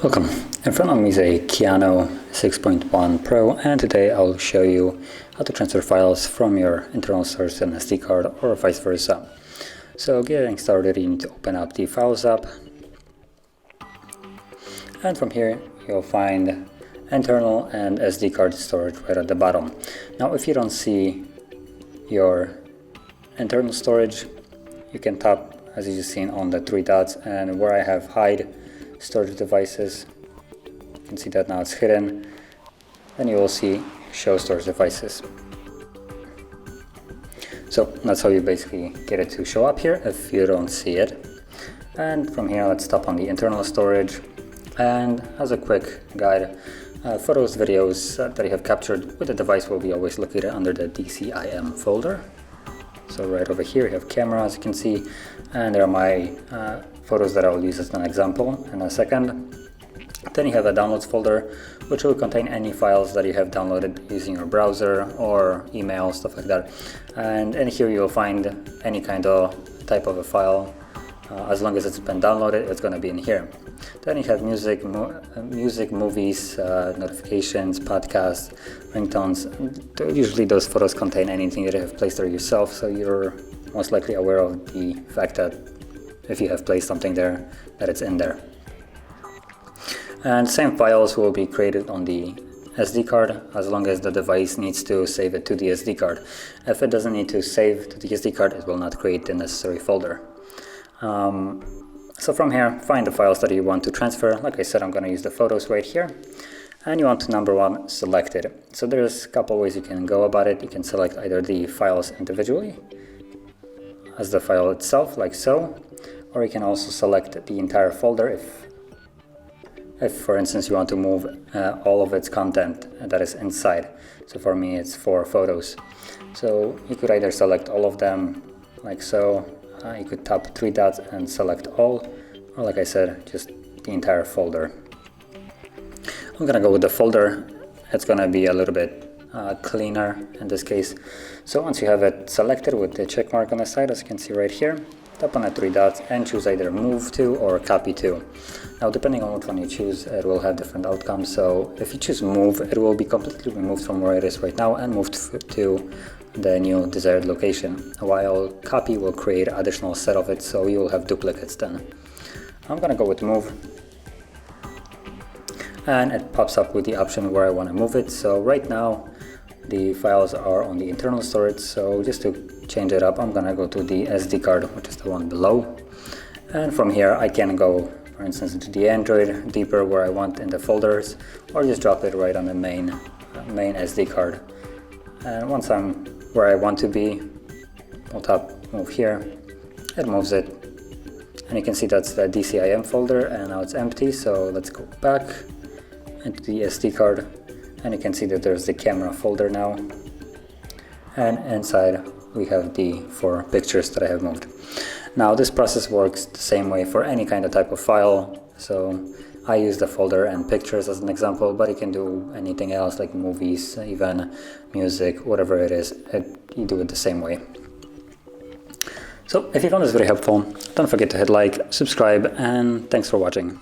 Welcome. In front of me is a KIANO 6.1 Pro, and today I'll show you how to transfer files from your internal storage to an SD card or vice versa. So getting started, you need to open up the Files app, and from here you'll find internal and SD card storage right at the bottom. Now if you don't see your internal storage, you can tap, as you've seen, on the three dots, and where I have hide storage devices, you can see that now it's hidden. Then you will see show storage devices. So that's how you basically get it to show up here if you don't see it. And from here, let's tap on the internal storage, and as a quick guide, photos, videos that you have captured with the device will be always located under the DCIM folder. So right over here you have camera, as you can see, and there are my photos that I will use as an example in a second. Then you have a downloads folder, which will contain any files that you have downloaded using your browser or email, stuff like that. And in here you'll find any kind of type of a file. As long as it's been downloaded, it's going to be in here. Then you have music, movies, notifications, podcasts, ringtones. Usually those photos contain anything that you have placed there yourself, so you're most likely aware of the fact that if you have placed something there, that it's in there. And same files will be created on the SD card as long as the device needs to save it to the SD card. If it doesn't need to save to the SD card, it will not create the necessary folder. So from here, find the files that you want to transfer. Like I said, I'm going to use the photos right here. And you want to, number one, select it. So there's a couple ways you can go about it. You can select either the files individually as the file itself, like so, or you can also select the entire folder if for instance you want to move all of its content that is inside. So for me it's 4 photos. So you could either select all of them like so, you could tap 3 dots and select all, or like I said, just the entire folder. I'm gonna go with the folder. It's gonna be a little bit cleaner in this case. So once you have it selected with the check mark on the side, as you can see right here, tap on the 3 dots and choose either move to or copy to. Now depending on which one you choose, it will have different outcomes. So if you choose move, it will be completely removed from where it is right now and moved to the new desired location, while copy will create an additional set of it, so you will have duplicates then. I'm gonna go with move, and it pops up with the option where I want to move it. So right now the files are on the internal storage, so just to change it up, I'm gonna go to the SD card, which is the one below, and from here I can go, for instance, into the Android deeper where I want in the folders, or just drop it right on the main SD card. And once I'm where I want to be, I'll tap move here, it moves it, and you can see that's the DCIM folder, and now it's empty. So let's go back into the SD card, and you can see that there's the camera folder now, and inside we have the 4 pictures that I have moved. Now this process works the same way for any kind of type of file. So I use the folder and pictures as an example, but you can do anything else like movies, even music, whatever it is, you do it the same way. So if you found this very helpful, don't forget to hit like, subscribe, and thanks for watching.